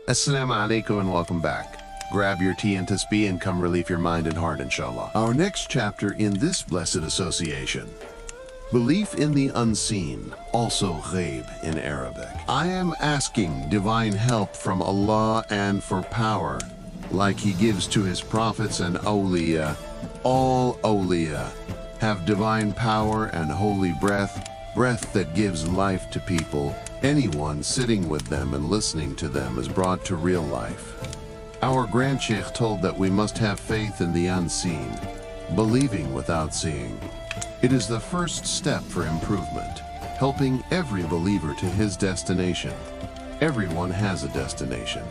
As-salaamu alaykum and welcome back. Grab your tea and tasbih and come relieve your mind and heart, inshallah. Our next chapter in this blessed association. Belief in the unseen, also Ghaib in Arabic. I am asking divine help from Allah and for power, like He gives to His prophets and Awliyâ. All Awliyâ have divine power and holy breath that gives life to people. Anyone sitting with them and listening to them is brought to real life. Our Grandsheikh told that we must have faith in the unseen, believing without seeing. It is the first step for improvement, helping every believer to his destination. Everyone has a destination.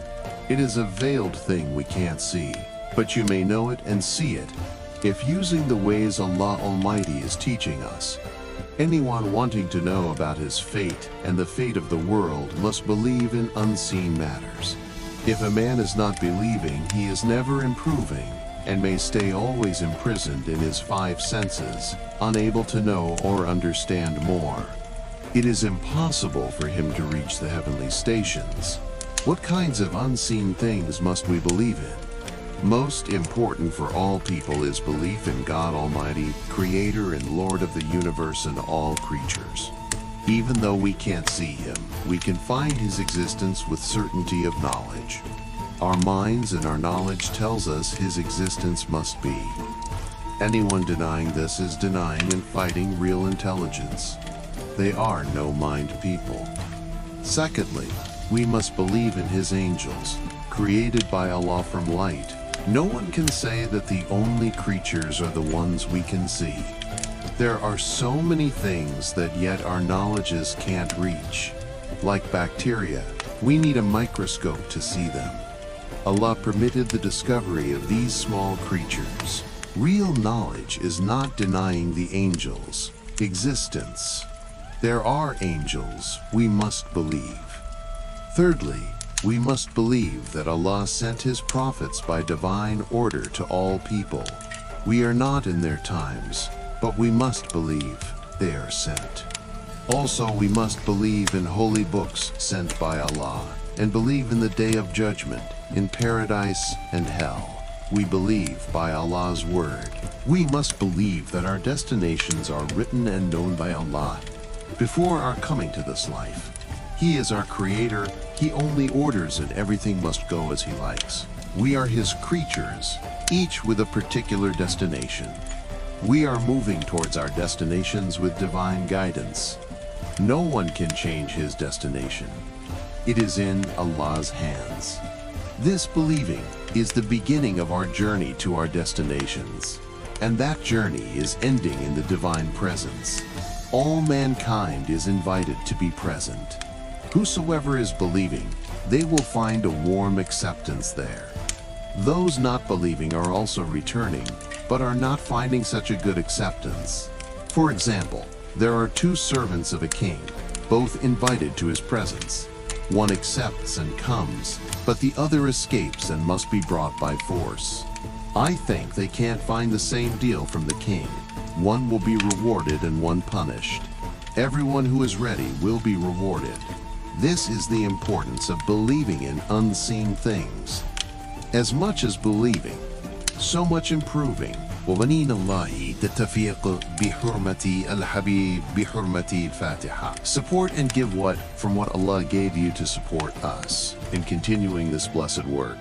It is a veiled thing we can't see, but you may know it and see it if using the ways Allah Almighty is teaching us. Anyone wanting to know about his fate and the fate of the world must believe in unseen matters. If a man is not believing, he is never improving and may stay always imprisoned in his five senses, unable to know or understand more. It is impossible for him to reach the heavenly stations. What kinds of unseen things must we believe in? Most important for all people is belief in God Almighty, Creator and Lord of the universe and all creatures. Even though we can't see Him, we can find His existence with certainty of knowledge. Our minds and our knowledge tells us His existence must be. Anyone denying this is denying and fighting real intelligence. They are no-mind people. Secondly, we must believe in His angels, created by Allah from light. No one can say that the only creatures are the ones we can see. There are so many things that yet our knowledges can't reach. Like bacteria, we need a microscope to see them. Allah permitted the discovery of these small creatures. Real knowledge is not denying the angels' existence. There are angels, we must believe. Thirdly, we must believe that Allah sent His prophets by divine order to all people. We are not in their times, but we must believe they are sent. Also, we must believe in holy books sent by Allah, and believe in the day of judgment, in paradise and hell. We believe by Allah's word. We must believe that our destinations are written and known by Allah before our coming to this life. He is our Creator. He only orders and everything must go as He likes. We are His creatures, each with a particular destination. We are moving towards our destinations with divine guidance. No one can change His destination. It is in Allah's hands. This believing is the beginning of our journey to our destinations, and that journey is ending in the divine presence. All mankind is invited to be present. Whosoever is believing, they will find a warm acceptance there. Those not believing are also returning, but are not finding such a good acceptance. For example, there are two servants of a king, both invited to his presence. One accepts and comes, but the other escapes and must be brought by force. I think they can't find the same deal from the king. One will be rewarded and one punished. Everyone who is ready will be rewarded. This is the importance of believing in unseen things. As much as believing, so much improving. وبنين الله تتفيق بحرمة الحبيب بحرمة الفاتحة. Support and give what from what Allah gave you to support us in continuing this blessed work.